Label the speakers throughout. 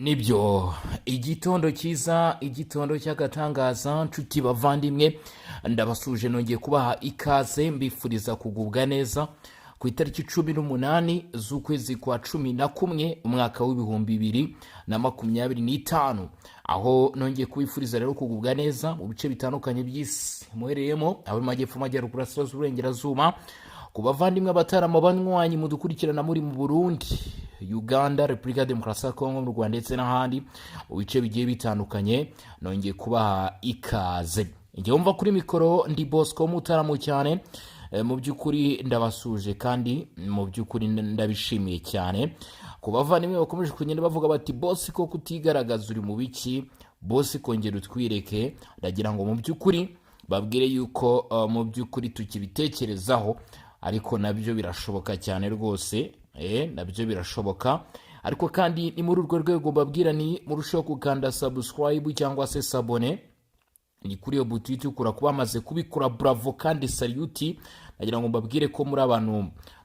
Speaker 1: nibyo igitondo cyiza, igitondo cy'agatangaza. Nshuti bavandimwe, ndabasuje nongeye kubaha ikaze, mbifuriza kugubwa neza ku itariki 18 z'ukwezi kwa 11 umwaka w'ibihumbi 2025, aho nongeye kubifuriza rero kugubwa neza mu bice bitandukanye by'isi muhereyemo, abo mu majyepfo, amajyaruguru, asirazuba, uburengerazuba. Ku bavandimwe abatarama banywanyi mudukurikirana muri mu Burundi, Uganda, Repubulika ya Demokarasi ya Kongo, mu Rwanda ndetse n'ahandi mu bice bigiye bitandukanye, nongeye kubaha ikaze. Njye wumva kuri mikoro ndi Bosco Mutaramo cyane. Mu by'ukuri ndabasuje kandi mu by'ukuri ndabishimiye cyane. Ku bavandimwe bakomeje kugenda bavuga bati boss ko kutigaragaza uri mu biki, boss kongera utwireke, ndagira ngo mu by'ukuri babwire yuko mu by'ukuri tukibitekerezaho, ariko nabyo birashoboka cyane rwose. Nabyo birashoboka, ariko kandi ni muri urwo rwego babwira ni murushaho gukanda subscribe cyangwa se sabone ni kuri iyo buto itukura kuba bamaze kubikora. Bravo kandi saluti. Nagira ngo mbabwire ko muri abantu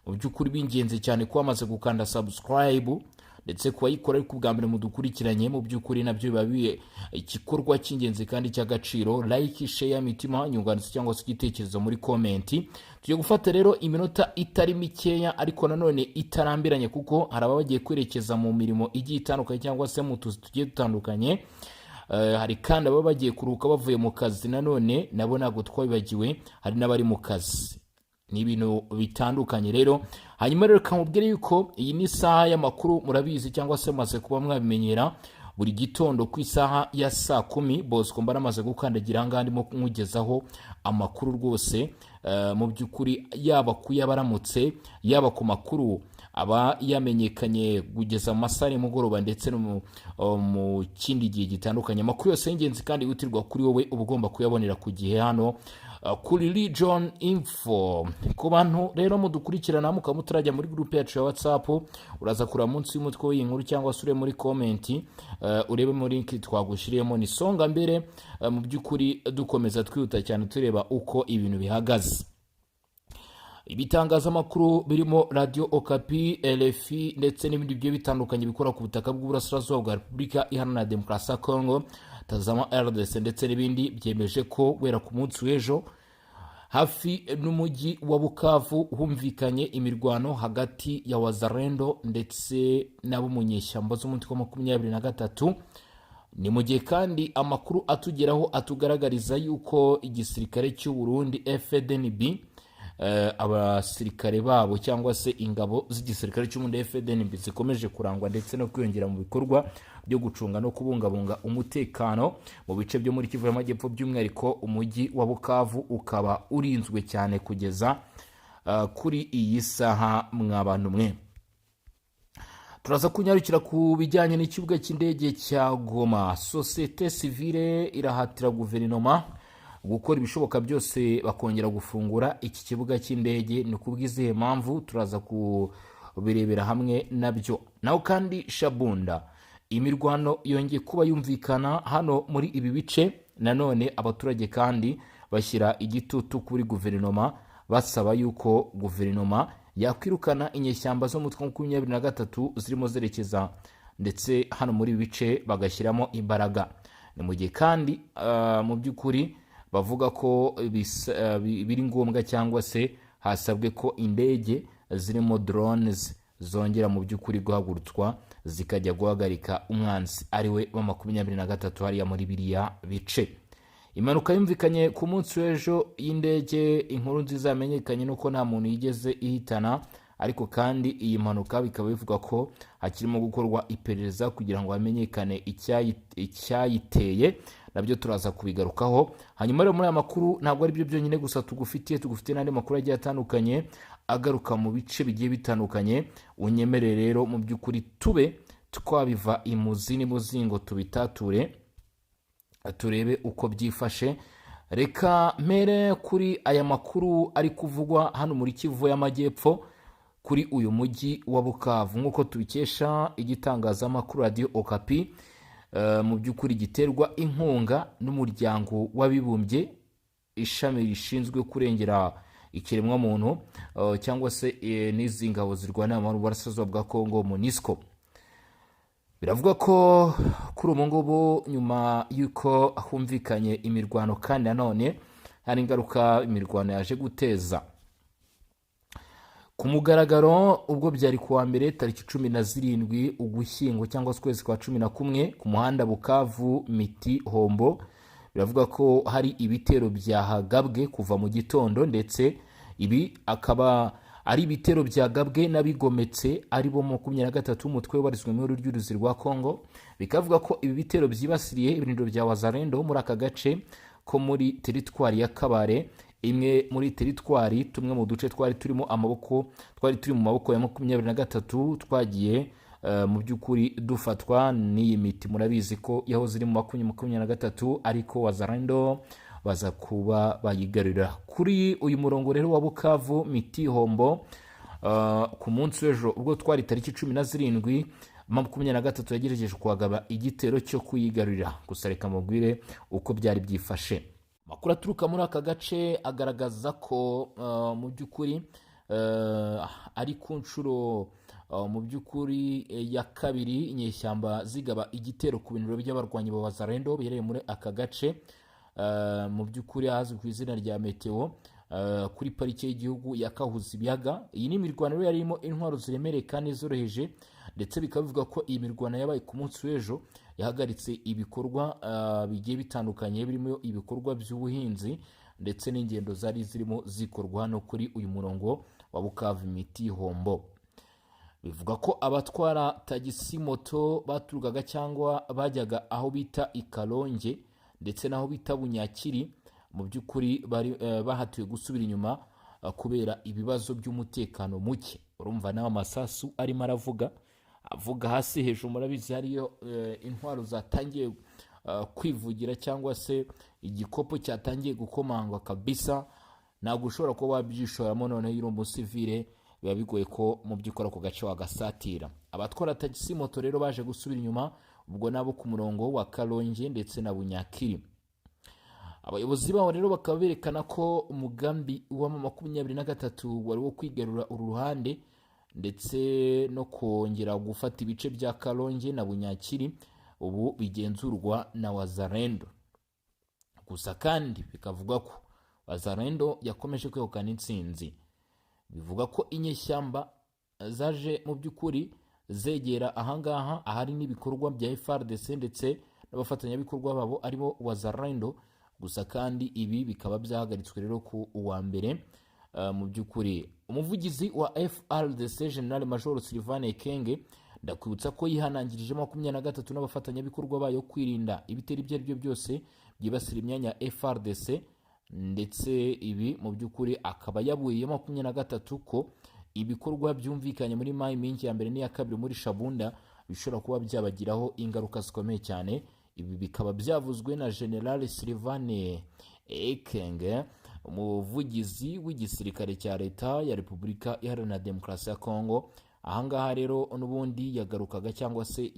Speaker 1: mu by'ukuri b'ingenzi cyane kuba bamaze gukanda subscribe ndetse kubayikora ariko ubwa mbere mudukurikiranye, mu by'ukuri nabyo biba igikorwa cy'ingenzi kandi cy'agaciro. Like, share, mitima, nyunganizi cyangwa se igitekerezo muri komenti. Tugiye gufata rero iminota itari mikeya ariko nanone itarambiranye, kuko hari abagiye kwerekeza mu mirimo igiye itandukanye cyangwa se mu tuzi tugiye dutandukanye. Hari kandi ababa bagiye kuruhuka bavuye mu kazi, nanone nabo ntabwo twabibagiwe, hari n'abari mu kazi. Ni ibintu bitandukanye rero. Hanyuma rero kamubwire yuko iyi ni isaha y'amakuru, murabizi cyangwa se maze kuba mwabimenyera, buri gitondo ku isaha ya saa 10 Bosco mba namaze gukandagira aha ngaha ndimo kumwigezaho amakuru rwose. Mu by'ukuri yaba kuyabaramutse, yaba ku makuru aba yamenyekanye kugeza mu masaha y'umugoroba ndetse no mu kindi gihe gitandukanye. Amakuru yose y'ingenzi kandi witirwa kuri wowe uba ugomba kuyabonera ku gihe hano kuri Legion Info. Ku bantu rero mudukurikirana mukaba mutarajya muri groupe yacu ya WhatsApp, uraza kureba munsi y'umutwe w'iyi nkuru cyangwa se ure muri komenti urebe muri link twagushyiriyemo. Ni songa mbere mu by'ukuri dukomeza twihuta cyane tureba uko ibintu bihagaze. Ibitangazamakuru birimo Radio Okapi, LFI ndetse n'ibindi bigiye bitandukanye bikora ku butaka bw'uburasirazuba bwa Repubulika Iharanira Demokarasi ya Kongo, Tazama RDC ndetse n'ibindi byemeje ko guhera ku munsi w'ejo hafi n'umujyi wa Bukavu humvikanye imirwano hagati ya Wazalendo ndetse n'abo mu nyeshyamba z'umutwe wa 23. Ni mu gihe kandi amakuru atugeraho atugaragariza yuko igisirikare cy'u Burundi FDNB, abasirikare babo cyangwa se ingabo z'igisirikare cy'umundi FDNB zikomeje kurangwa ndetse no kwiyongera mu bikorwa byo gucunga no kubungabunga umutekano mu bice byo muri Kivu y'Amajyepfo, by'umwihariko umujyi wa Bukavu ukaba urinzwe cyane kugeza kuri iyi saha. Mwabantu mwe, turaza kunyarukira ku bijyanye n'ikibuga cy'indege cya Goma. Societe civile irahatira guverinoma gukora ibishoboka byose bakongera gufungura iki kibuga cy'indege. Ni kubw'izihe mpamvu turaza kubirebera hamwe nabyo. Naho kandi Shabunda, imirwano yongeye kuba yumvikana hano muri ibi bice. Nanone abaturage kandi bashyira igitutu kuri guverinoma basaba yuko guverinoma yakwirukana inyeshyamba zo mu mutwe wa 23 zirimo zerekeza ndetse hano muri ibi bice bagashyiramo imbaraga. Ni mu gihe kandi mu by'ukuri bavuga ko biri ngombwa cyangwa se hasabwe ko indege zirimo drones zongera mu by'ukuri guhagurutswa zikajya guhagarika umwanzi ariwe wa 23 hariya muri biriya bice. Impanuka yumvikanye ku munsi w'ejo y'indege. Inkuru nziza yamenyekanye nuko nta muntu yigeze ihitana, ariko kandi iyi mpanuka bikaba bivuga ko hakirimo gukorwa iperereza kugira ngo hamenyekane icyayiteye. Nabyo turaza kubigarukaho. Hanyuma rero muri aya makuru ntabwo ari byo byonyine gusa tugufitiye n'andi makuru agiye atandukanye agaruka mu bice bigiye bitandukanye. Unyemerere rero mu by'ukuri tube twabiva imuzi n'imuzingo tubitature turebe uko byifashe. Reka mpere kuri aya makuru ari kuvugwa hano muri Kivu y'Amajyepfo kuri uyu mujyi wa Bukavu, nk'uko tubikesha igitangazamakuru Radio Okapi. Mu by'ukuri giterwa inkunga n'umuryango w'abibumbye, ishami rishinzwe kurengera ikiremwa muntu cyangwa se n'izi ngabo zirwanira mu burasirazuba bwa Kongo, MONUSCO. biravuga ko kuri ubu ngubu nyuma y'uko humvikanye imirwano kandi nanone hari ingaruka imirwano yaje guteza ku mugaragaro ubwo byari kuwa mbere tariki 17 ugushyingo cyangwa se ukwezi kwa 11 ku muhanda Bukavu Miti Hombo, biravuga ko hari ibitero byahagabwe kuva mu gitondo, ndetse ibi akaba ari ibitero byagabwe n'abigometse ari bo 23 umutwe wabarizwe mu ry'uruzi rwa Kongo. Bikavuga ko ibi bitero byibasiriye ibirindiro bya Wazalendo muri aka gace ko muri teritwari ya Kabare, imwe muri teritwari tumwe mu duce twari turi mu maboko ya 23 twagiye mu by'ukuri dufatwa n'iyi miti. Murabizi ko yahoze iri mu 23 ariko Wazalendo baza kuba bayigarurira kuri uyu murongo rero wa Bukavu Miti Hombo. Ku munsi w'ejo ubwo twari tariki 17 23 yagerageje kuhagaba igitero cyo kuyigarurira, gusa reka mubwire uko byari byifashe. Makuru aturuka muri aka gace agaragaza ko mu by'ukuri ari ku nshuro mu by'ukuri ya kabiri inyeshyamba zigaba igitero ku bintu by'abarwanyi ba Wazalendo bihereye muri aka gace, mu by'ukuri hazwi ku izina rya Meteo, kuri parike y'igihugu ya Kahuzi Biyaga. Iyi ni imirwano yari irimo intwaro ziremereye kandi zoroheje, ndetse bikavuga ko iyi mirwano yabaye ku munsi w'ejo yahagaritse ibikorwa bigiye bitandukanye birimo ibikorwa by'ubuhinzi ndetse n'ingendo zari zirimo zikorwa hano kuri uyu murongo wa Bukavu Miti Hombo. Bivuga ko abatwara tagisi moto baturukaga cyangwa bajyaga aho bita Ikalonge ndetse naho bita Bunyakiri mu by'ukuri bari bahatiwe gusubira inyuma kubera ibibazo by'umutekano muke. Urumva nawe amasasu arimo avuga hasi hejuru. Murabizi hariyo intwaro zatangiye kwivugira cyangwa se igikopo cyatangiye gukomangwa kabisa, ntabwo ushobora kuba wabyishoramo none yiri umusivile, biba bigoye ko mu by'ukora ku gace wagasatira. Abatwara tagisi moto rero baje gusubira inyuma ubwo nabo ku murongo wa Kalonge ndetse na Bunyakiri. Abayobozi baho rero bakaba berekana ko umugambi wa 23 wari wo kwigarura uru ruhande ndetse no kongera gufata ibice bya Kalonge na Bunyakiri ubu bigenzurwa na Wazalendo. Gusa kandi bikavuga ko Wazalendo yakomeje kwegukana intsinzi. Bivuga ko inyeshyamba zaje mu by'ukuri zegera ahangaha ahari n'ibikorwa bya FARDC ndetse n'abafatanyabikorwa babo aribo Wazalendo. Gusa kandi ibi bikaba byahagaritswe rero ku uwa mbere. Mu by'ukuri umuvugizi wa FARDC General Major Sylvain Ekenge ndakwibutsa ko yihanangirije 23 n'abafatanyabikorwa bayo kwirinda ibitero ibyo ari byo byose byibasira imyanya ya FARDC, ndetse ibi mu by'ukuri akaba yabuye 23 ko ibikorwa byumvikanye muri Mai Mingi ya mbere n'iya kabiri muri Shabunda bishobora kuba byabagiraho ingaruka zikomeye cyane. Ibi bikaba byavuzwe na General Sylvain Ekenge, umuvugizi w'igisirikare cya leta ya Repubulika Iharanira Demokarasi ya Kongo. Ahangaha rero n'ubundi yagarukaga cyangwa se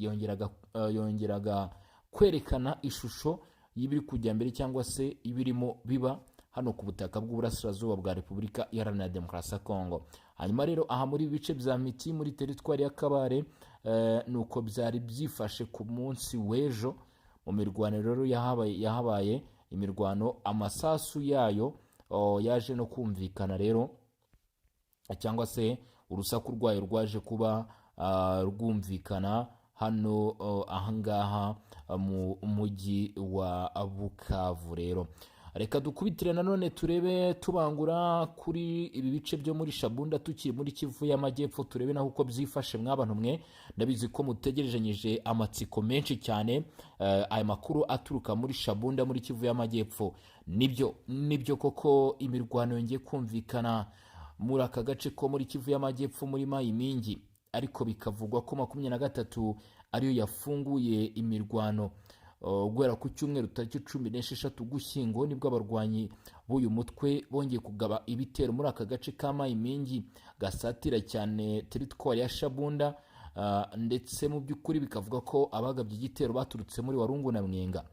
Speaker 1: yongeraga kwerekana ishusho y'ibiri kujya mbere cyangwa se ibirimo biba hano ku butaka bw'uburasirazuba bwa Repubulika Iharanira Demokarasi ya Kongo. Hanyuma rero aha muri bice bya Miti muri teritwari ya Kabare nuko byari byifashe ku munsi w'ejo. Mu mirwano rero yahabaye imirwano, amasasu yayo yaje no kumvikana rero, cyangwa se urusaku rwayo rwaje kuba rwumvikana hano ahangaha mu mujyi wa Bukavu. Rero reka dukubitire nanone turebe tubangura kuri ibi bice byo muri Shabunda tukiri muri Kivu y'Amajyepfo, turebe naho uko byifashe. Mwabantu mwe ndabizi ko mutegerejanyije amatsiko menshi cyane aya makuru aturuka muri Shabunda muri Kivu y'Amajyepfo. Nibyo koko imirwano yongeye kumvikana muri aka gace ko muri Kivu y'Amajyepfo muri Mai Mingi, ariko bikavugwa ko 23 ariyo yafunguye imirwano guhera ku cyumweru tariki 16 Ugushyingo nibwo abarwanyi b'uyu mutwe bongeye kugaba ibitero muri aka gace ka Mai Mingi gasatira cyane teritwari ya Shabunda, ndetse mu by'ukuri bikavuga ko abagabye igitero baturutse muri Warungu na Mwenga.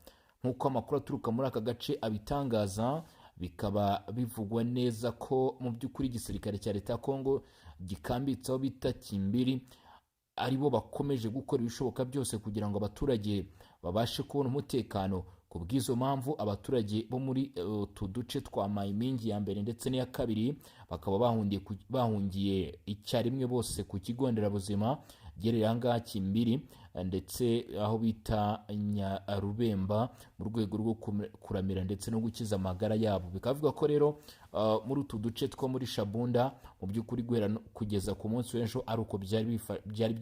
Speaker 1: Nk'uko amakuru aturuka muri aka gace abitangaza, bikaba bivugwa neza ko mu by'ukuri igisirikare cya leta ya Kongo gikambitseho bita Kimbiri aribo bakomeje gukora ibishoboka byose kugira ngo abaturage babashe kubona umutekano. Ku bw'izo mpamvu abaturage bo muri utu duce twa Mayimingi ya mbere ndetse n'iya kabiri bakaba bahungiye icyarimwe bose ku kigo nderabuzima giherereye ahangaha Kimbiri ndetse aho bita Nyarubemba mu rwego rwo kuramira ndetse no gukiza amagara yabo. Bikavuga ko rero muri utu duce two muri Shabunda mu by'ukuri guhera kugeza ku munsi w'ejo ari uko byari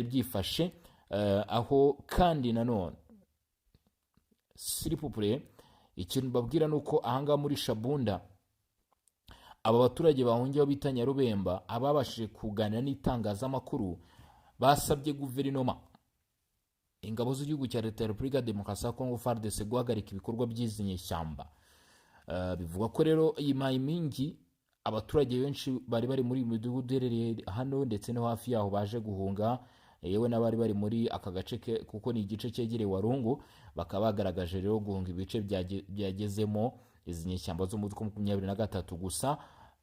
Speaker 1: byifashe aho kandi nanone siripupure ikintu babwira nuko ahangaha muri Shabunda aba baturage bahungiyeho bita Nyarubemba ababashije kuganira n'itangazamakuru basabye guverinoma, ingabo z'igihugu cya leta ya Repubulika ya Demokarasi ya Kongo FARDC guhagarika ibikorwa by'izi nyeshyamba. Bivuga ko rero iyi Mayimingi abaturage benshi bari muri imidugudu iherereye hano ndetse no hafi yaho baje guhunga, yewe n'abari bari muri aka gace kuko ni igice cyegereye Warungu, bakaba bagaragaje rero guhunga ibice byagezemo izi nyeshyamba zo mu 2023. Gusa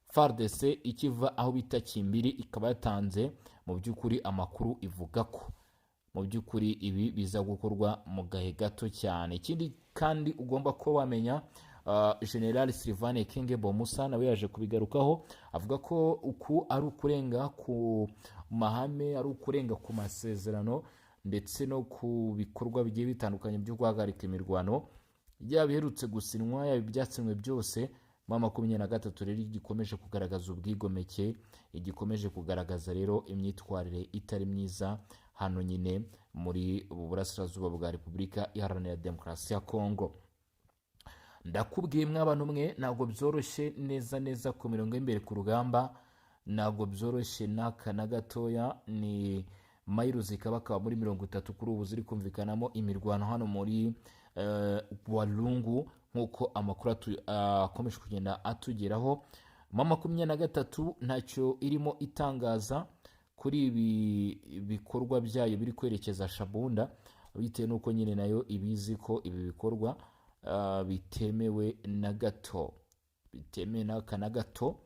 Speaker 1: FARDC ikiva aho bita Kimbiri ikaba yatanze mu by'ukuri amakuru ivuga ko mu by'ukuri ibi biza gukorwa mu gahe gato cyane. Ikindi kandi ugomba ko wamenya General Sylvain Ekenge Bomusa nawe yaje kubigarukaho avuga ko uku ari ukurenga ku mahame, ari ukurenga ku masezerano ndetse no ku bikorwa bigiye bitandukanye byo guhagarika imirwano yabiherutse gusinwa, yabibyatsinwe byose. 23 rero igikomeje kugaragaza ubwigomeke, igikomeje kugaragaza rero imyitwarire itari myiza hano nyine muri burasirazuba bwa Repubulika Iharanira Demokarasi ya Kongo. Ndakubwiye mw'abantu mwe ntabwo byoroshye neza ku mirongo y'imbere ku rugamba, ntabwo byoroshye n'aka na gatoya. Ni mayiro zikaba muri 30 kuri ubu ziri kumvikanamo imirwano hano muri Walungu nk'uko amakuru akomeje kugenda atugeraho. 23 ntacyo irimo itangaza kuri ibi bikorwa byayo biri kwerekeza Shabunda, bitewe n'uko nyine nayo ibizi ko ibi bikorwa bitemewe na gato, bitemewe n'aka na gato.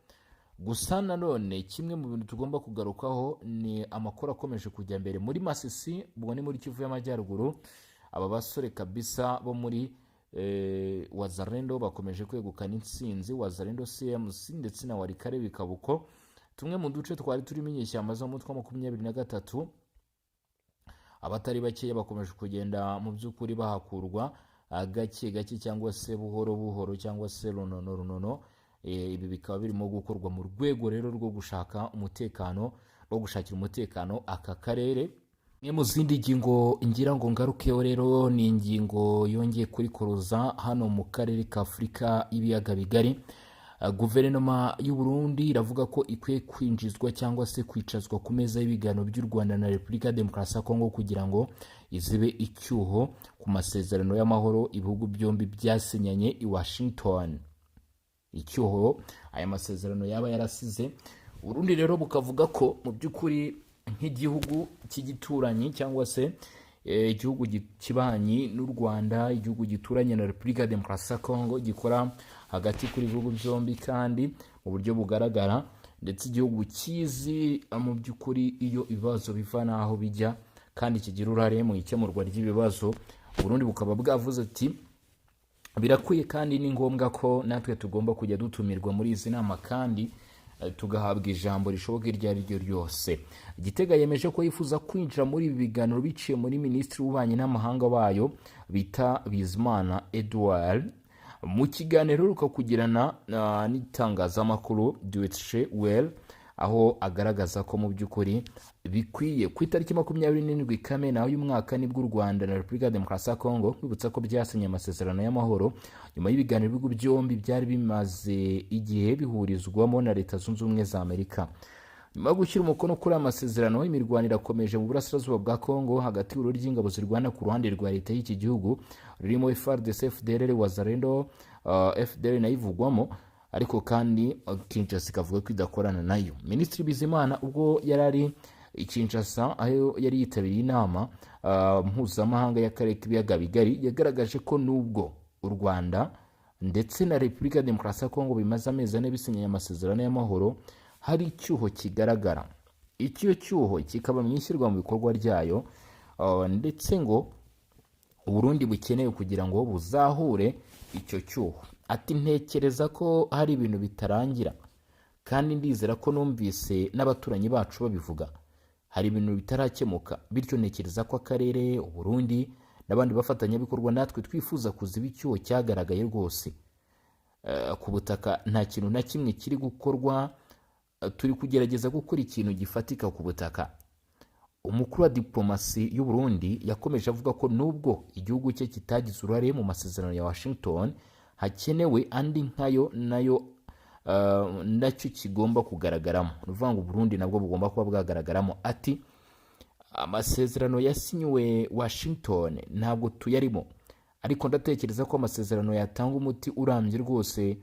Speaker 1: Gusa nanone kimwe mu bintu tugomba kugarukaho ni amakuru akomeje kujya mbere muri Masisi, ubwo ni muri Kivu y'Amajyaruguru. Aba basore kabisa bo muri Wazalendo bakomeje kwegukana intsinzi, Wazalendo CMC ndetse na Warikare Bikabuko, tumwe mu duce twari turimo inyeshyamba zo mu 23. Abatari bakeya bakomeje kugenda mu by'ukuri bahakurwa gake cyangwa se buhoro cyangwa se runono. Ibi bikaba birimo gukorwa mu rwego rero rwo gushaka umutekano, rwo gushakira umutekano aka karere. Mu zindi ngingo ngira ngo ngarukeho rero ni ingingo yongeye kurikoroza hano mu karere ka Afurika y'ibiyaga bigari. Guverinoma y'u Burundi iravuga ko ikwiye kwinjizwa cyangwa se kwicazwa ku meza y'ibiganiro by'u Rwanda na Repubulika ya Demokarasi ya Kongo kugira ngo izibe icyuho ku masezerano y'amahoro ibihugu byombi byasinyanye i Washington. Icyuho aya masezerano yaba yarasize Burundi rero bukavuga ko mu by'ukuri nk'igihugu cy'igituranyi cyangwa se igihugu kibanyi n'u Rwanda, igihugu gituranye na Repubulika ya Demokarasi ya Kongo, gikora hagati kuri ibihugu byombi kandi mu buryo bugaragara, ndetse igihugu kizi mu by'ukuri iyo ibibazo biva naho bijya kandi kigira uruhare mu ikemurwa ry'ibibazo. Burundi bukaba bwavuze ati birakwiye kandi ni ngombwa ko natwe tugomba kujya dutumirwa muri izi nama kandi tugahabwa ijambo rishoboka iryo ari ryo ryose. Gitega yemeje ko yifuza kwinjira muri ibi biganiro biciye muri Minisitiri w'Ububanyi n'Amahanga wayo bita Bizimana Edouard. Mu kiganiro ruka kugirana n'itangazamakuru Deutsche Welle, aho agaragaza ko mu by'ukuri bikwiye ku itariki 27 Kamena uyu mwaka nibwo u Rwanda na Repubulika ya Demokarasi ya Kongo kwibutsa ko byasinye amasezerano y'amahoro nyuma y'ibiganiro ibihugu byombi byari bimaze igihe bihurizwamo na Leta Zunze Ubumwe za Amerika. Nyuma yo gushyira umukono kuri amasezerano, imirwano irakomeje mu burasirazuba bwa Kongo hagati y'ururi ry'ingabo zirwana ku ruhande rwa leta y'iki gihugu rurimo FARDC, FDLR, Wazalendo, FDL nayivugwamo, ariko kandi Kinshasa ikavuga ko idakorana nayo. Minisitiri Bizimana ubwo yarari Kinshasa aho yari yitabiriye inama mpuzamahanga y'akarere k'ibiyaga bigari, yagaragaje ko nubwo u Rwanda ndetse na Repubulika ya Demokarasi ya Kongo bimaze amezi 4 bisinyanye amasezerano y'amahoro, hari icyuho kigaragara icyo cyuho kikaba mu ishyirwa mu bikorwa ryayo, ndetse ngo Uburundi bukeneye kugira ngo buzahure icyo cyuho. Ati ntekereza ko hari ibintu bitarangira kandi ndizera ko numvise n'abaturanyi bacu babivuga, hari ibintu bitarakemuka, bityo ntekereza ko akarere, Uburundi n'abandi bafatanyabikorwa natwe twifuza kuziba icyuho cyagaragaye rwose ku butaka. Nta kintu na kimwe kiri gukorwa, turi kugerageza gukora ikintu gifatika ku butaka. Umukuru wa diplomasi y'u Burundi yakomeje avuga ko nubwo igihugu cye kitagize uruhare mu masezerano ya Washington, hakenewe andi nkayo nayo nacyo kigomba kugaragaramo. Ni ukuvuga ngo Burundi nabwo bugomba kuba bwagaragaramo. Ati amasezerano yasinywe Washington ntabwo tuyarimo, ariko ndatekereza ko amasezerano yatanga umuti urambye rwose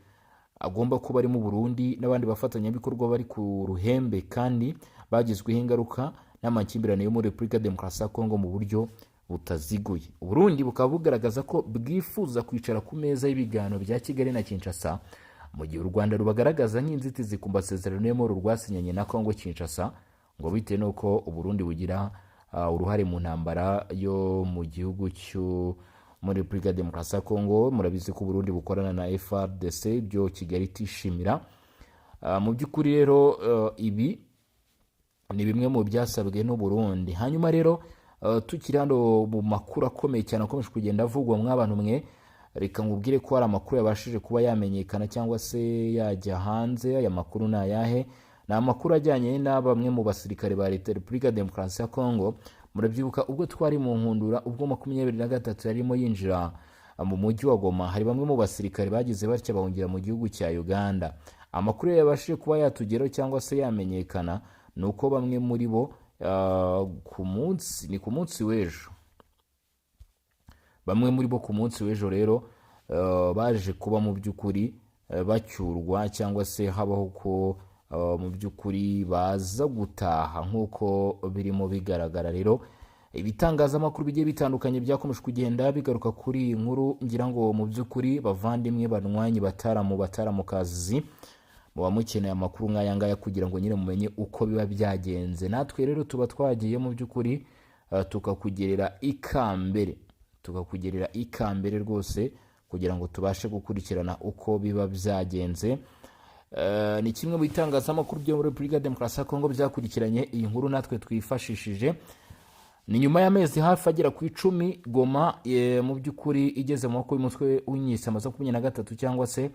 Speaker 1: agomba kuba ari mu Burundi n'abandi bafatanyabikorwa bari ku ruhembe kandi bagizweho ingaruka n'amakimbirane yo muri Repubulika Demokarasi ya Kongo mu buryo butaziguye. Uburundi bukaba bugaragaza ko bwifuza kwicara ku meza y'ibiganiro bya Kigali na Kinshasa, mu gihe u Rwanda rubagaragaza nk'inzitizi ku masezerano y'amahoro rwasinyanye na Kongo Kinshasa, ngo bitewe n'uko Uburundi bugira uruhare mu ntambara yo mu gihugu cyo muri Repubulika Demokarasi ya Kongo. Murabizi ko Burundi bukorana na FARDC, byo Kigali tishimira. Mu by'ukuri rero ibi ni bimwe mu byasabwe n'u Burundi. Hanyuma rero tukiri hano mu makuru akomeye cyane akomeje kugenda avugwa mw'abantu mwe, reka ngubwire ko hari amakuru yabashije kuba yamenyekana cyangwa se yajya hanze. Aya makuru ni ayahe? Ni amakuru ajyanye na bamwe mu basirikare ba leta ya Repubulika Demokarasi ya Kongo. Murabyibuka ubwo twari mu nkundura, ubwo 23 yarimo yinjira mu mujyi wa Goma, hari bamwe mu basirikare bagize batya bahungira mu gihugu cya Uganda. Amakuru yabashije kuba yatugeraho cyangwa se yamenyekana nuko bamwe muri bo ku munsi w'ejo, bamwe muri bo ku munsi w'ejo rero baje kuba mu by'ukuri bacyurwa cyangwa se habaho ko mu by'ukuri baza gutaha nk'uko birimo bigaragara. Rero ibitangazamakuru bigiye bitandukanye byakomeje kugenda bigaruka kuri iyi nkuru. Ngira ngo mu by'ukuri bavandimwe, banywanyi, bataramukazi, muba mukeneye amakuru nk'aya ngaya kugira ngo nyine mumenye uko biba byagenze. Natwe rero tuba twagiye mu by'ukuri tukakugerera ikambere rwose kugira ngo tubashe gukurikirana uko biba byagenze. Ni kimwe mu bitangazamakuru byo muri Repubulika Demokarasi ya Kongo byakurikiranye iyi nkuru natwe twifashishije. Ni nyuma y'amezi hafi agera ku 10 Goma mu by'ukuri igeze mu maboko y'umutwe w'inyeshyamba za 23 cyangwa se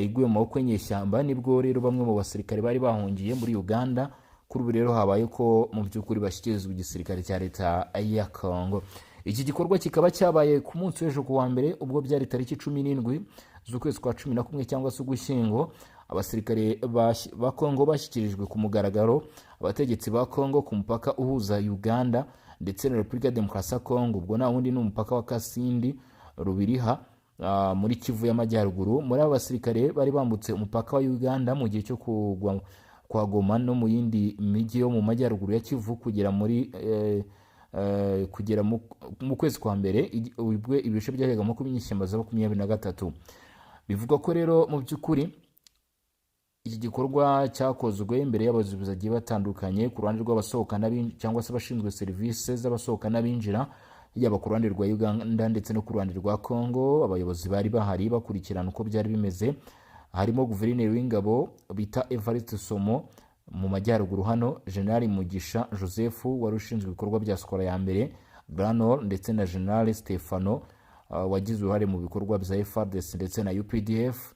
Speaker 1: iguye mu maboko y'inyeshyamba, nibwo rero bamwe mu basirikare bari bahungiye muri Uganda. Kuri ubu rero habaye ko mu by'ukuri bashyikirizwa igisirikare cya leta ya Kongo. Iki gikorwa kikaba cyabaye ku munsi w'ejo ku wa mbere, ubwo byari tariki 17 z'ukwezi kwa 11 cyangwa se Ugushyingo. Abasirikare ba Kongo bashyikirijwe ku mugaragaro abategetsi ba Kongo ku mupaka uhuza Uganda ndetse na Repubulika Demokarasi ya Kongo. Ubwo nta wundi ni umupaka wa Kasindi Rubiriha muri Kivu y'Amajyaruguru. Muri aba basirikare bari bambutse umupaka wa Uganda mu gihe cyo kugwa kwa Goma no mu yindi mijyi yo mu majyaruguru ya Kivu kugera mu kwezi kwa mbere, ubwo ibice byahaga mu kubinyishyamba za 23. Bivuga ko rero mu by'ukuri iki gikorwa cyakozwe imbere y'abayobozi bagiye batandukanye ku ruhande rw'abasohoka cyangwa se abashinzwe serivisi z'abasohoka n'abinjira, yaba ku ruhande rwa Uganda ndetse no ku ruhande rwa Kongo. Abayobozi bari bahari bakurikirana uko byari bimeze, harimo guverineri w'ingabo bita Evariste Somo mu majyaruguru hano, General Mugisha Joseph wari ushinzwe ibikorwa bya Skora ya mbere Granor, ndetse na General Stefano wagize uruhare mu bikorwa bya FARDC ndetse na UPDF.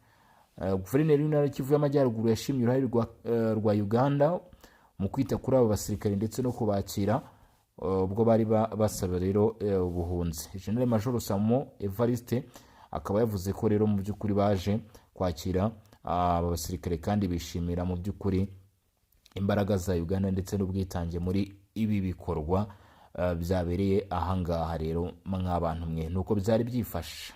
Speaker 1: Guverineri w'intara Kivu y'Amajyaruguru yashimye uruhare rwa Uganda mu kwita kuri aba basirikare ndetse no kubakira ubwo bari basaba rero ubuhunzi. General Major Samo Evariste akaba yavuze ko rero mu by'ukuri baje kwakira aba basirikare kandi bishimira mu by'ukuri imbaraga za Uganda ndetse n'ubwitange muri ibi bikorwa byabereye ahangaha. Rero nk'abantu mwe nuko byari byifashe.